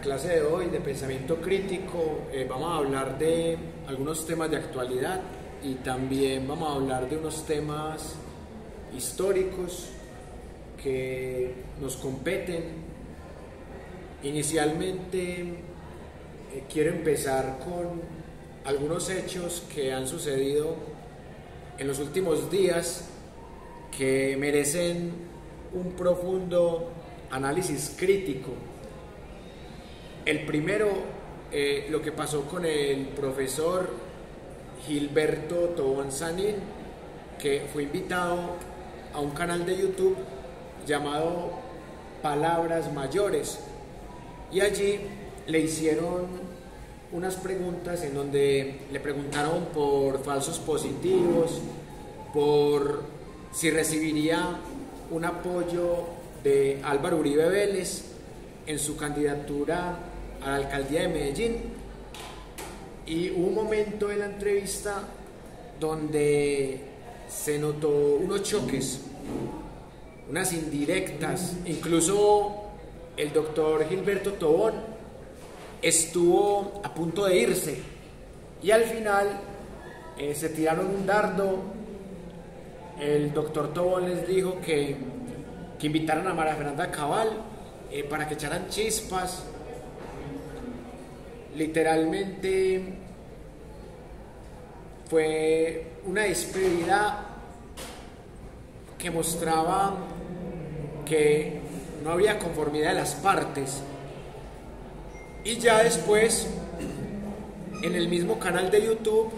la clase de hoy de pensamiento crítico vamos a hablar de algunos temas de actualidad y también vamos a hablar de unos temas históricos que nos competen. Inicialmente quiero empezar con algunos hechos que han sucedido en los últimos días que merecen un profundo análisis crítico. El primero, lo que pasó con el profesor Gilberto Tobón Sanín, que fue invitado a un canal de YouTube llamado Palabras Mayores, y allí le hicieron unas preguntas en donde le preguntaron por falsos positivos, por si recibiría un apoyo de Álvaro Uribe Vélez en su candidatura a la alcaldía de Medellín. Y hubo un momento en la entrevista donde se notó unos choques, unas indirectas. Incluso el doctor Gilberto Tobón estuvo a punto de irse y al final se tiraron un dardo. El doctor Tobón les dijo que invitaran a María Fernanda Cabal para que echaran chispas. Literalmente fue una despedida que mostraba que no había conformidad de las partes. Y ya después, en el mismo canal de YouTube,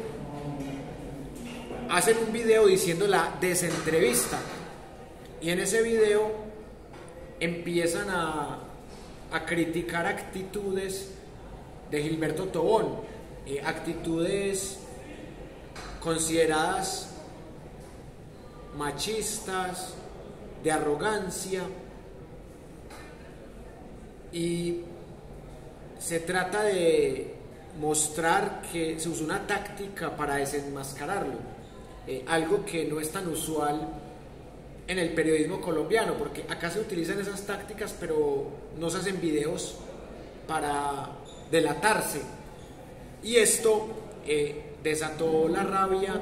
hacen un video diciendo la desentrevista. Y en ese video empiezan a criticar actitudes de Gilberto Tobón, actitudes consideradas machistas, de arrogancia, y se trata de mostrar que se usó una táctica para desenmascararlo, algo que no es tan usual en el periodismo colombiano, porque acá se utilizan esas tácticas pero no se hacen videos para delatarse. Y esto desató la rabia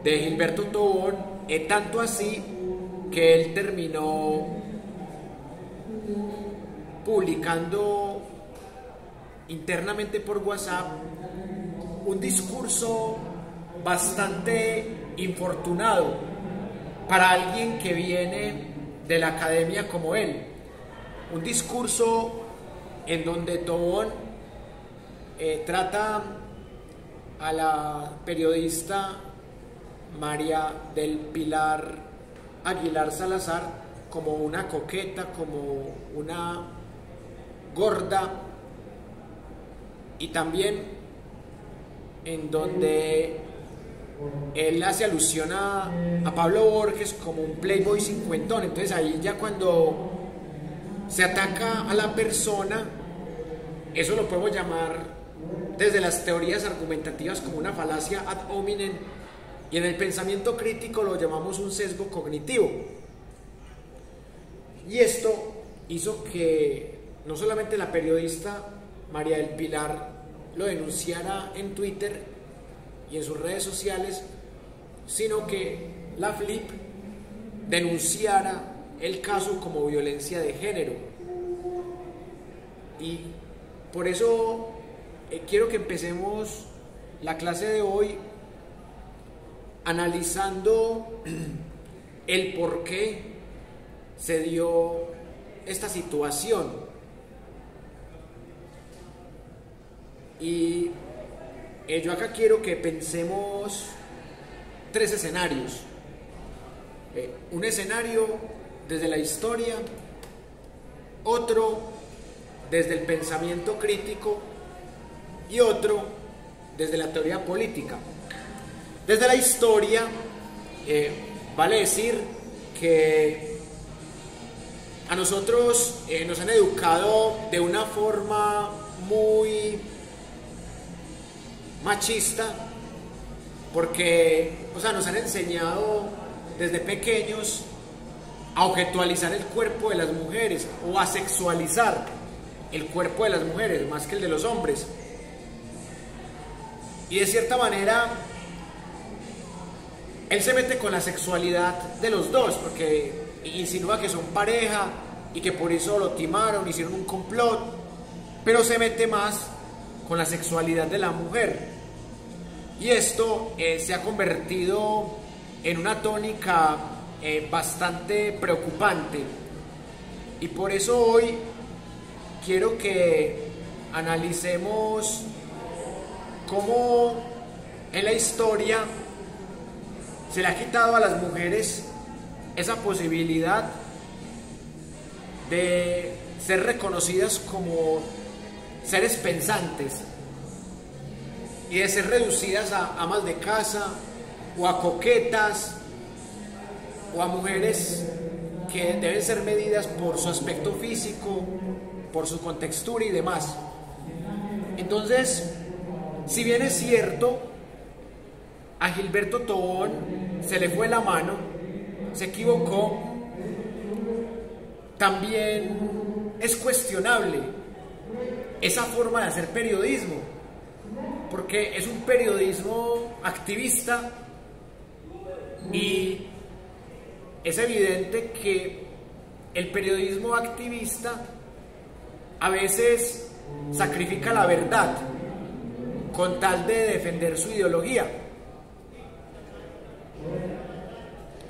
de Gilberto Tobón, tanto así que él terminó publicando internamente por WhatsApp un discurso bastante infortunado para alguien que viene de la academia como él. Un discurso en donde Tobón trata a la periodista María del Pilar Aguilar Salazar como una coqueta, como una gorda, y también en donde él hace alusión a Pablo Borges como un playboy cincuentón. Entonces ahí ya cuando se ataca a la persona, eso lo podemos llamar desde las teorías argumentativas como una falacia ad hominem, y en el pensamiento crítico lo llamamos un sesgo cognitivo. Y esto hizo que no solamente la periodista María del Pilar lo denunciara en Twitter y en sus redes sociales, sino que la FLIP denunciara el caso como violencia de género. Y por eso quiero que empecemos la clase de hoy analizando el por qué se dio esta situación. Y yo acá quiero que pensemos tres escenarios. Un escenario desde la historia, otro desde el pensamiento crítico y otro desde la teoría política. Desde la historia, vale decir que a nosotros nos han educado de una forma muy machista, porque nos han enseñado desde pequeños a objetualizar el cuerpo de las mujeres o a sexualizar el cuerpo de las mujeres más que el de los hombres. Y de cierta manera, él se mete con la sexualidad de los dos, porque insinúa que son pareja y que por eso lo timaron, hicieron un complot, pero se mete más con la sexualidad de la mujer. Y esto se ha convertido en una tónica bastante preocupante. Y por eso hoy quiero que analicemos cómo en la historia se le ha quitado a las mujeres esa posibilidad de ser reconocidas como seres pensantes y de ser reducidas a amas de casa o a coquetas o a mujeres que deben ser medidas por su aspecto físico, por su contextura y demás. Entonces, si bien es cierto, a Gilberto Tobón se le fue la mano, se equivocó, también es cuestionable esa forma de hacer periodismo, porque es un periodismo activista y es evidente que el periodismo activista a veces sacrifica la verdad con tal de defender su ideología.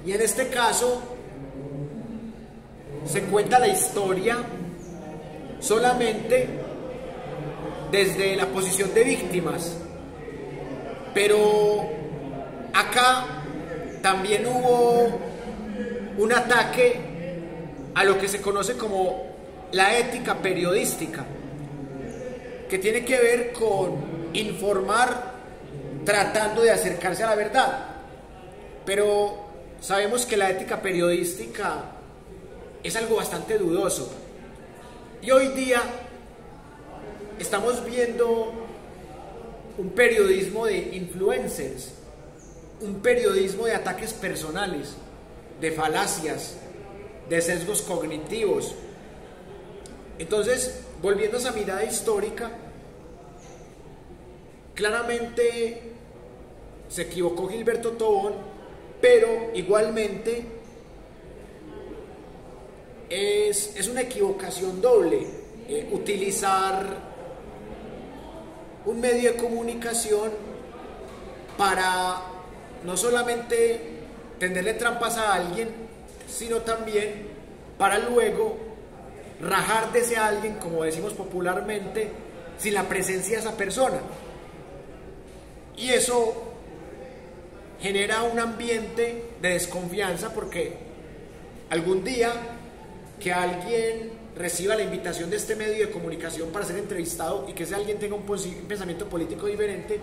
Y en este caso se cuenta la historia solamente desde la posición de víctimas, pero acá también hubo un ataque a lo que se conoce como la ética periodística, que tiene que ver con informar tratando de acercarse a la verdad. Pero sabemos que la ética periodística es algo bastante dudoso. Y hoy día estamos viendo un periodismo de influencers, un periodismo de ataques personales, de falacias, de sesgos cognitivos. Entonces, volviendo a esa mirada histórica, claramente se equivocó Gilberto Tobón, pero igualmente es una equivocación doble utilizar un medio de comunicación para no solamente tenderle trampas a alguien, sino también para luego rajar de ese alguien, como decimos popularmente, sin la presencia de esa persona. Y eso genera un ambiente de desconfianza, porque algún día que alguien reciba la invitación de este medio de comunicación para ser entrevistado y que ese alguien tenga un pensamiento político diferente,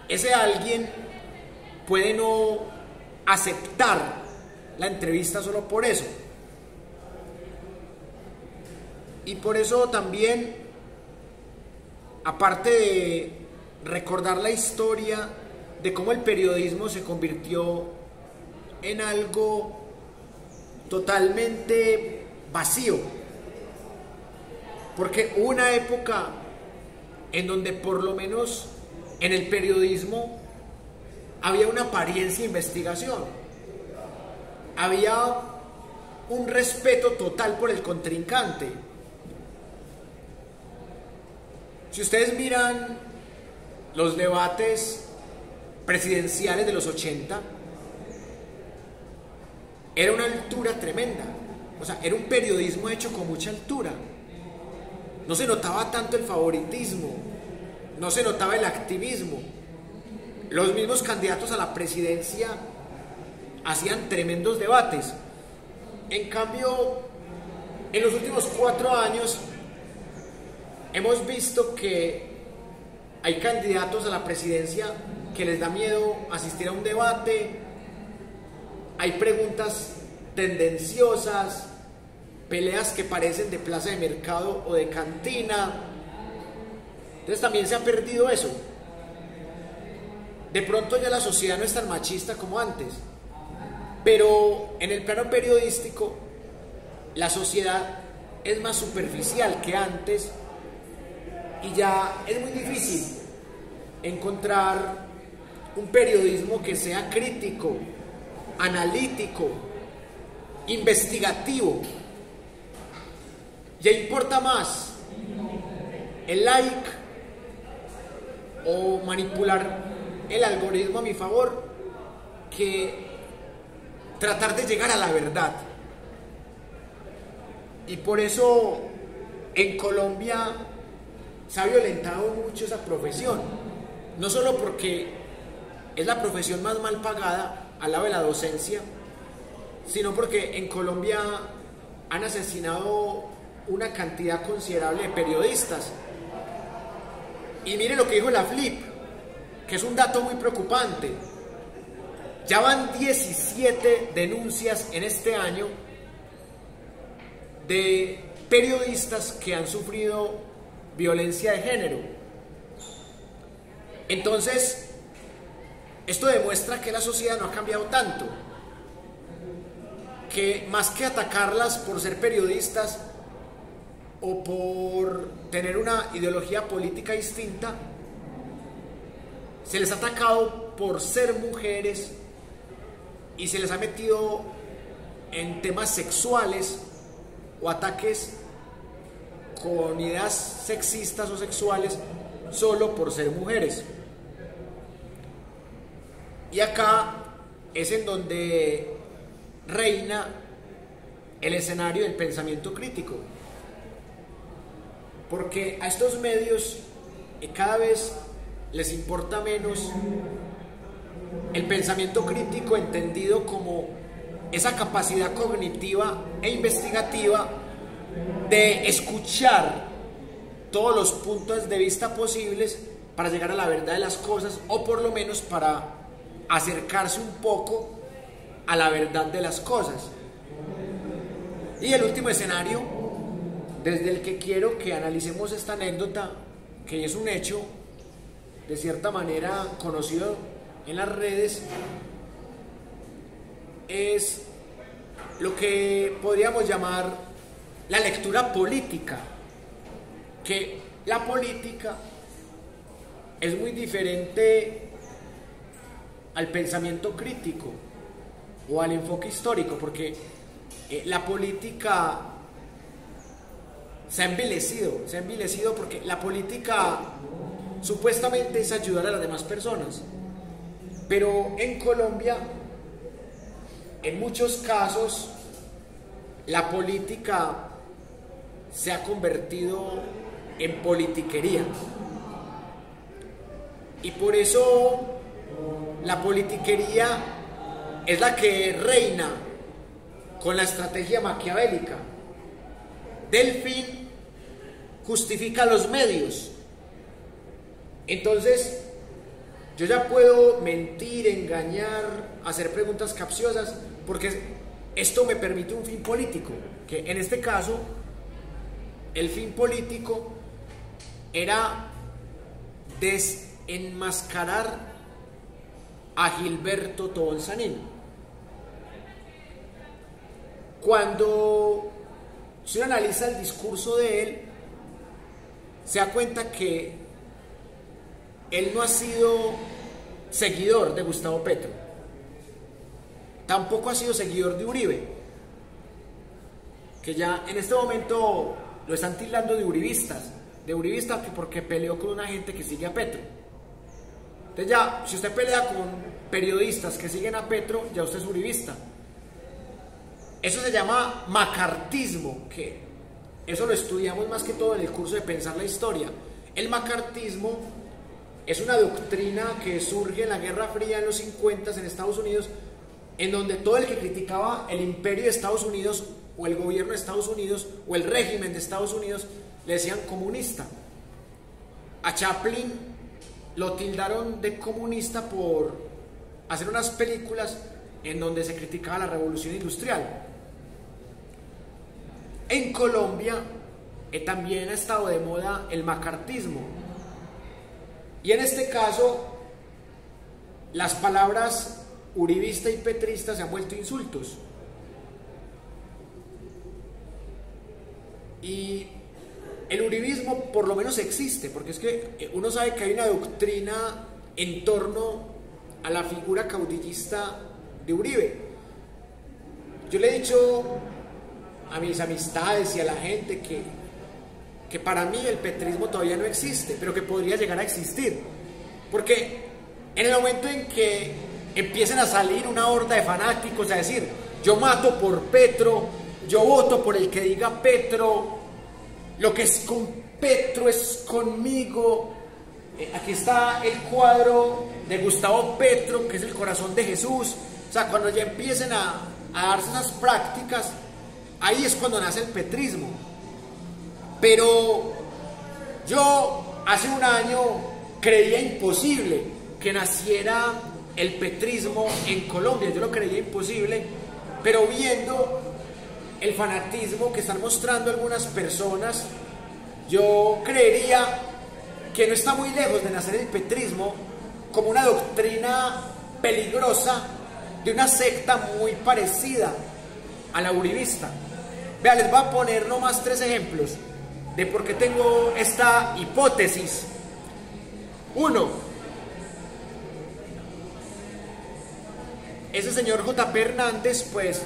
ese alguien puede no aceptar la entrevista solo por eso. Y por eso también, aparte de recordar la historia de cómo el periodismo se convirtió en algo totalmente vacío, porque hubo una época en donde por lo menos en el periodismo había una apariencia de investigación, había un respeto total por el contrincante. Si ustedes miran los debates presidenciales de los 80, era una altura tremenda, o sea, era un periodismo hecho con mucha altura. No se notaba tanto el favoritismo, no se notaba el activismo. Los mismos candidatos a la presidencia hacían tremendos debates. En cambio, en los últimos 4 años hemos visto que hay candidatos a la presidencia que les da miedo asistir a un debate, hay preguntas tendenciosas, peleas que parecen de plaza de mercado o de cantina. Entonces también se ha perdido eso. De pronto ya la sociedad no es tan machista como antes, pero en el plano periodístico la sociedad es más superficial que antes y ya es muy difícil encontrar un periodismo que sea crítico, analítico, investigativo. Ya importa más el like o manipular el algoritmo a mi favor que tratar de llegar a la verdad. Y por eso en Colombia se ha violentado mucho esa profesión, no solo porque es la profesión más mal pagada al lado de la docencia, sino porque en Colombia han asesinado una cantidad considerable de periodistas. Y mire lo que dijo la FLIP, que es un dato muy preocupante. Ya van 17 denuncias en este año de periodistas que han sufrido violencia de género. Entonces, esto demuestra que la sociedad no ha cambiado tanto, que más que atacarlas por ser periodistas o por tener una ideología política distinta, se les ha atacado por ser mujeres y se les ha metido en temas sexuales o ataques con ideas sexistas o sexuales solo por ser mujeres. Y acá es en donde reina el escenario del pensamiento crítico, porque a estos medios cada vez les importa menos el pensamiento crítico, entendido como esa capacidad cognitiva e investigativa de escuchar todos los puntos de vista posibles para llegar a la verdad de las cosas, o por lo menos para acercarse un poco a la verdad de las cosas. Y el último escenario, desde el que quiero que analicemos esta anécdota, que es un hecho de cierta manera conocido en las redes, es lo que podríamos llamar la lectura política, que la política es muy diferente al pensamiento crítico o al enfoque histórico, porque la política se ha envilecido porque la política supuestamente es ayudar a las demás personas, pero en Colombia, en muchos casos, la política se ha convertido en politiquería. Y por eso la politiquería es la que reina con la estrategia maquiavélica del fin justifica los medios. Entonces, yo ya puedo mentir, engañar, hacer preguntas capciosas, porque esto me permite un fin político, que en este caso, el fin político era desenmascarar a Gilberto Tobón Sanín. Cuando se analiza el discurso de él, se da cuenta que él no ha sido seguidor de Gustavo Petro, tampoco ha sido seguidor de Uribe, que ya en este momento lo están tildando de uribista porque peleó con una gente que sigue a Petro. Entonces ya, si usted pelea con periodistas que siguen a Petro, ya usted es uribista. Eso se llama macartismo, que eso lo estudiamos más que todo en el curso de Pensar la Historia. El macartismo es una doctrina que surge en la Guerra Fría en los 50 en Estados Unidos, en donde todo el que criticaba el imperio de Estados Unidos o el gobierno de Estados Unidos o el régimen de Estados Unidos le decían comunista. A Chaplin lo tildaron de comunista por hacer unas películas en donde se criticaba la revolución industrial. En Colombia también ha estado de moda el macartismo, y en este caso las palabras uribista y petrista se han vuelto insultos. Y el uribismo por lo menos existe, porque es que uno sabe que hay una doctrina en torno a la figura caudillista de Uribe. Yo le he dicho a mis amistades y a la gente que para mí el petrismo todavía no existe, pero que podría llegar a existir, porque en el momento en que empiecen a salir una horda de fanáticos a decir: yo mato por Petro, yo voto por el que diga Petro, lo que es con Petro es conmigo. Aquí está el cuadro de Gustavo Petro, que es el corazón de Jesús. O sea, cuando ya empiecen a darse esas prácticas, ahí es cuando nace el petrismo. Pero yo hace un año creía imposible que naciera el petrismo en Colombia. Yo lo creía imposible, pero viendo el fanatismo que están mostrando algunas personas, yo creería que no está muy lejos de nacer el petrismo como una doctrina peligrosa de una secta muy parecida a la uribista. Vean, les voy a poner nomás 3 ejemplos de por qué tengo esta hipótesis. 1. Ese señor J.P. Hernández, pues,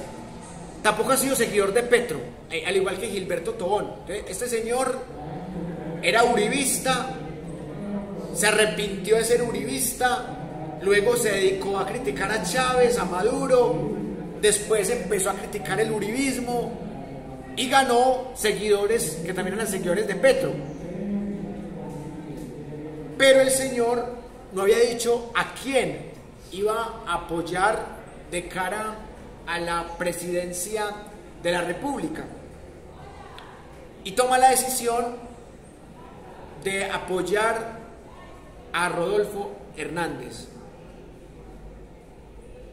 tampoco ha sido seguidor de Petro, al igual que Gilberto Tobón. Este señor era uribista, se arrepintió de ser uribista, luego se dedicó a criticar a Chávez, a Maduro, después empezó a criticar el uribismo y ganó seguidores que también eran seguidores de Petro. Pero el señor no había dicho a quién iba a apoyar de cara a la presidencia de la República, y toma la decisión de apoyar a Rodolfo Hernández.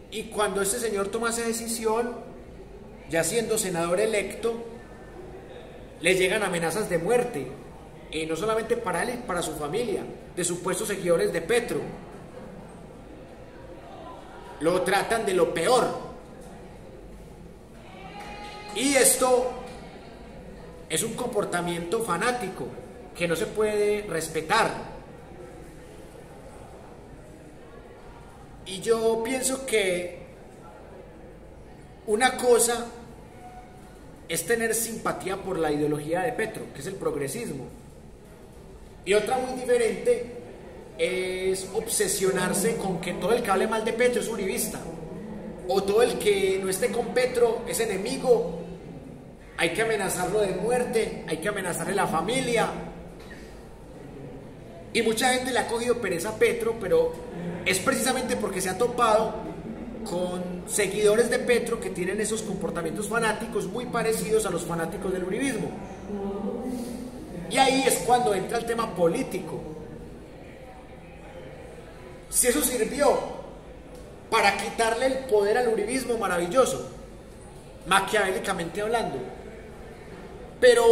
Y cuando este señor toma esa decisión, ya siendo senador electo, le llegan amenazas de muerte, no solamente para él y para su familia, de supuestos seguidores de Petro. Lo tratan de lo peor. Y esto es un comportamiento fanático que no se puede respetar. Y yo pienso que una cosa es tener simpatía por la ideología de Petro, que es el progresismo, y otra muy diferente es obsesionarse con que todo el que hable mal de Petro es uribista, o todo el que no esté con Petro es enemigo, hay que amenazarlo de muerte, hay que amenazarle la familia. Y mucha gente le ha cogido pereza a Petro, pero es precisamente porque se ha topado con seguidores de Petro que tienen esos comportamientos fanáticos muy parecidos a los fanáticos del uribismo. Y ahí es cuando entra el tema político. Si eso sirvió para quitarle el poder al uribismo, maravilloso, maquiavélicamente hablando. Pero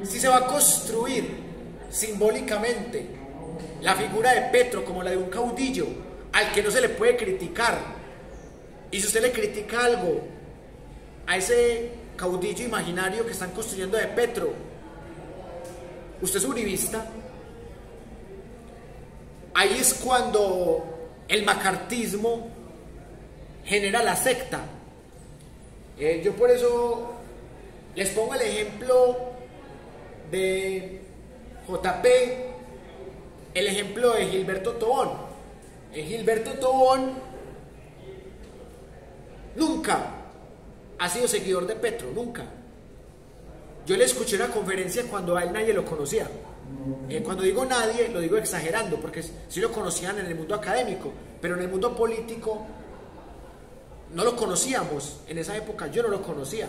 si se va a construir simbólicamente la figura de Petro como la de un caudillo al que no se le puede criticar, y si usted le critica algo a ese caudillo imaginario que están construyendo de Petro, usted es uribista, ahí es cuando el macartismo genera la secta. Yo por eso les pongo el ejemplo de JP, el ejemplo de Gilberto Tobón. Gilberto Tobón nunca ha sido seguidor de Petro, nunca. Yo le escuché una conferencia cuando a él nadie lo conocía. Cuando digo nadie, lo digo exagerando, porque sí lo conocían en el mundo académico, pero en el mundo político no lo conocíamos. En esa época yo no lo conocía,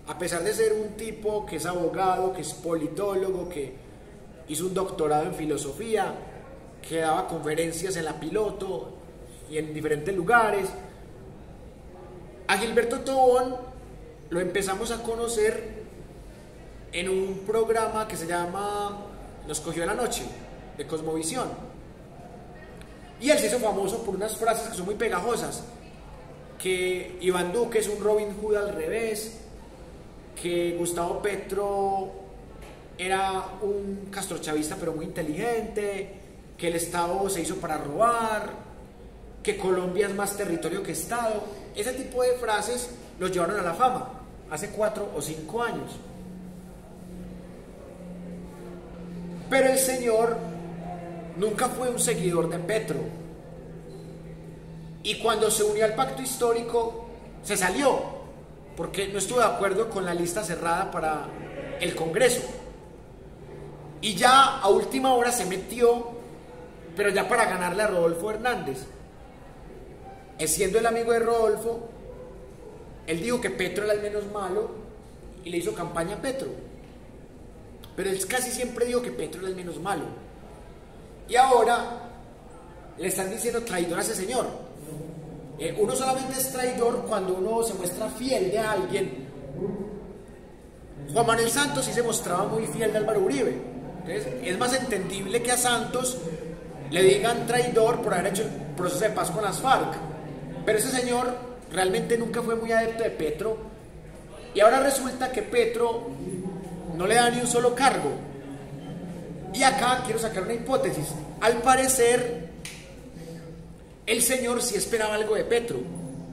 a pesar de ser un tipo que es abogado, que es politólogo, que hizo un doctorado en filosofía, que daba conferencias en La Piloto y en diferentes lugares. A Gilberto Tobón lo empezamos a conocer en un programa que se llama Nos cogió la noche, de Cosmovisión. Y él se hizo famoso por unas frases que son muy pegajosas, que Iván Duque es un Robin Hood al revés, que Gustavo Petro era un castrochavista pero muy inteligente, que el Estado se hizo para robar, que Colombia es más territorio que Estado. Ese tipo de frases los llevaron a la fama hace 4 o 5 años. Pero el señor nunca fue un seguidor de Petro. Y cuando se unió al pacto histórico, se salió, porque no estuvo de acuerdo con la lista cerrada para el Congreso. Y ya a última hora se metió, pero ya para ganarle a Rodolfo Hernández. Siendo el amigo de Rodolfo, él dijo que Petro era el menos malo y le hizo campaña a Petro. Pero él casi siempre dijo que Petro era el menos malo. Y ahora le están diciendo traidor a ese señor. Uno solamente es traidor cuando uno se muestra fiel de alguien. Juan Manuel Santos sí se mostraba muy fiel de Álvaro Uribe. Entonces, es más entendible que a Santos le digan traidor por haber hecho el proceso de paz con las FARC. Pero ese señor realmente nunca fue muy adepto de Petro. Y ahora resulta que Petro no le da ni un solo cargo. Y acá quiero sacar una hipótesis. Al parecer, el señor sí esperaba algo de Petro,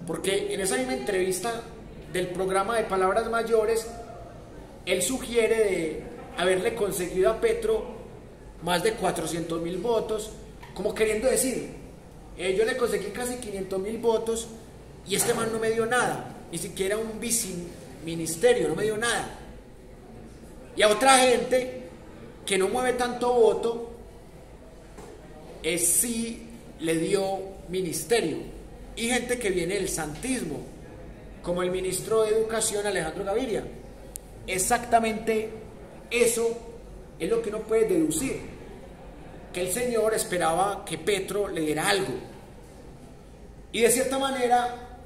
porque en esa misma entrevista del programa de Palabras Mayores, él sugiere de haberle conseguido a Petro más de 400.000 votos, como queriendo decir, yo le conseguí casi 500.000 votos y este man no me dio nada, ni siquiera un viceministerio, no me dio nada. Y a otra gente que no mueve tanto voto, sí le dio ministerio, y gente que viene del santismo, como el ministro de Educación Alejandro Gaviria. Exactamente eso es lo que uno puede deducir, que el señor esperaba que Petro le diera algo, y de cierta manera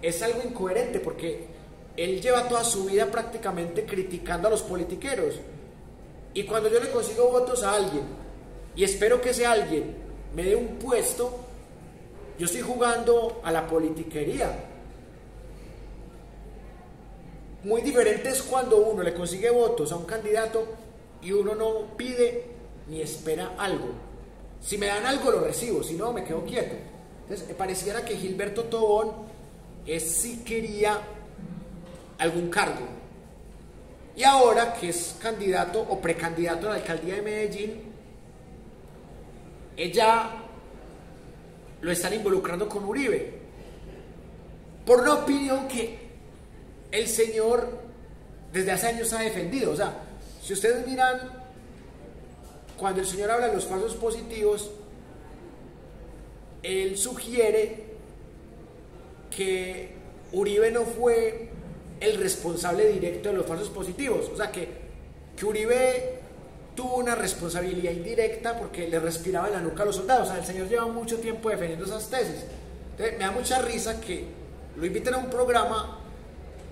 es algo incoherente, porque él lleva toda su vida prácticamente criticando a los politiqueros, y cuando yo le consigo votos a alguien y espero que ese alguien me dé un puesto, yo estoy jugando a la politiquería. Muy diferente es cuando uno le consigue votos a un candidato y uno no pide ni espera algo. Si me dan algo lo recibo, si no me quedo quieto. Entonces pareciera que Gilberto Tobón sí quería algún cargo. Y ahora que es candidato o precandidato a la alcaldía de Medellín, ella lo están involucrando con Uribe, por una opinión que el señor desde hace años ha defendido. O sea, si ustedes miran, cuando el señor habla de los falsos positivos, él sugiere que Uribe no fue el responsable directo de los falsos positivos, o sea, que Uribe tuvo una responsabilidad indirecta porque le respiraba en la nuca a los soldados. O sea, el señor lleva mucho tiempo defendiendo esas tesis. Entonces, me da mucha risa que lo inviten a un programa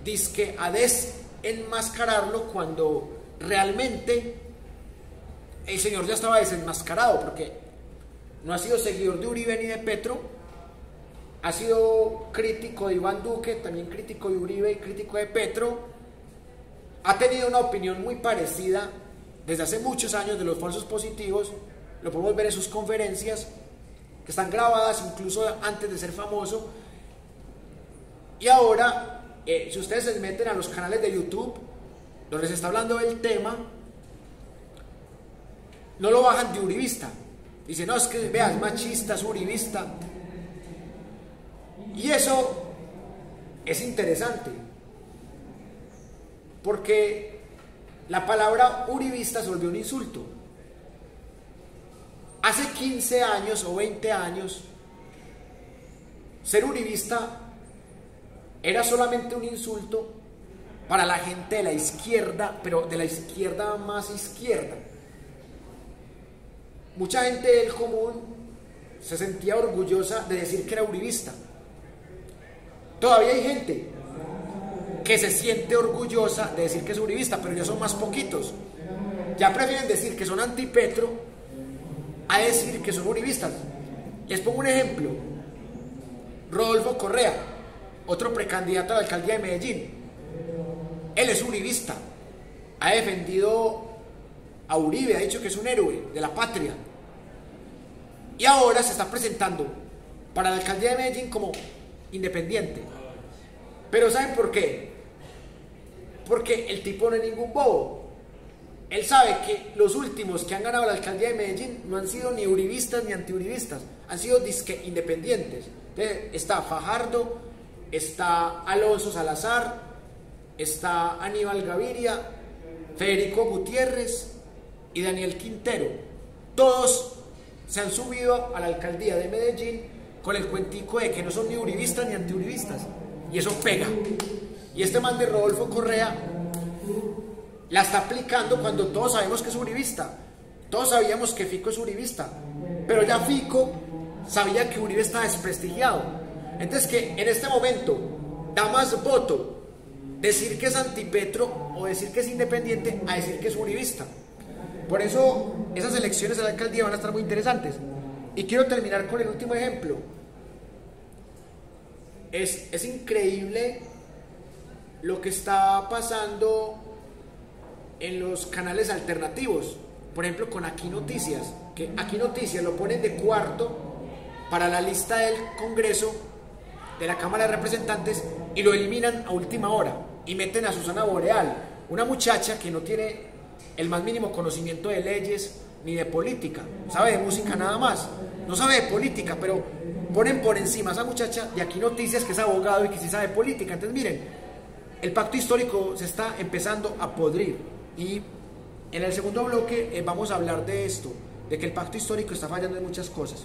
dizque a desenmascararlo, cuando realmente el señor ya estaba desenmascarado, porque no ha sido seguidor de Uribe ni de Petro, ha sido crítico de Iván Duque, también crítico de Uribe y crítico de Petro, ha tenido una opinión muy parecida desde hace muchos años de los falsos positivos. Lo podemos ver en sus conferencias, que están grabadas incluso antes de ser famoso. Y ahora, si ustedes se meten a los canales de YouTube, donde se está hablando del tema, no lo bajan de uribista. Dicen, no, es que vea, es machista, es uribista. Y eso es interesante, porque la palabra uribista se volvió un insulto. Hace 15 años o 20 años, ser uribista era solamente un insulto para la gente de la izquierda, pero de la izquierda más izquierda. Mucha gente del común se sentía orgullosa de decir que era uribista. Todavía hay gente que se siente orgullosa de decir que es uribista, pero ya son más poquitos. Ya prefieren decir que son antipetro a decir que son uribistas. Les pongo un ejemplo. Rodolfo Correa, otro precandidato a la alcaldía de Medellín. Él es uribista, ha defendido a Uribe, ha dicho que es un héroe de la patria. Y ahora se está presentando para la alcaldía de Medellín como independiente. Pero ¿saben por qué? Porque el tipo no es ningún bobo. Él sabe que los últimos que han ganado la alcaldía de Medellín no han sido ni uribistas ni antiuribistas, han sido disque independientes. Entonces, está Fajardo, está Alonso Salazar, está Aníbal Gaviria, Federico Gutiérrez y Daniel Quintero. Todos se han subido a la alcaldía de Medellín con el cuentico de que no son ni uribistas ni antiuribistas. Y eso pega. Y este man de Rodolfo Correa la está aplicando cuando todos sabemos que es uribista. Todos sabíamos que Fico es uribista. Pero ya Fico sabía que Uribe está desprestigiado. Entonces, que en este momento da más voto decir que es antipetro o decir que es independiente a decir que es uribista. Por eso esas elecciones a la alcaldía van a estar muy interesantes. Y quiero terminar con el último ejemplo. Es increíble lo que está pasando en los canales alternativos. Por ejemplo, con Aquí Noticias, que Aquí Noticias lo ponen de cuarto para la lista del Congreso, de la Cámara de Representantes, y lo eliminan a última hora y meten a Susana Boreal, una muchacha que no tiene el más mínimo conocimiento de leyes ni de política, sabe de música nada más, no sabe de política, pero ponen por encima a esa muchacha de Aquí Noticias, que es abogado y que sí sabe de política. Entonces miren, el pacto histórico se está empezando a podrir, y en el segundo bloque vamos a hablar de esto, de que el pacto histórico está fallando en muchas cosas.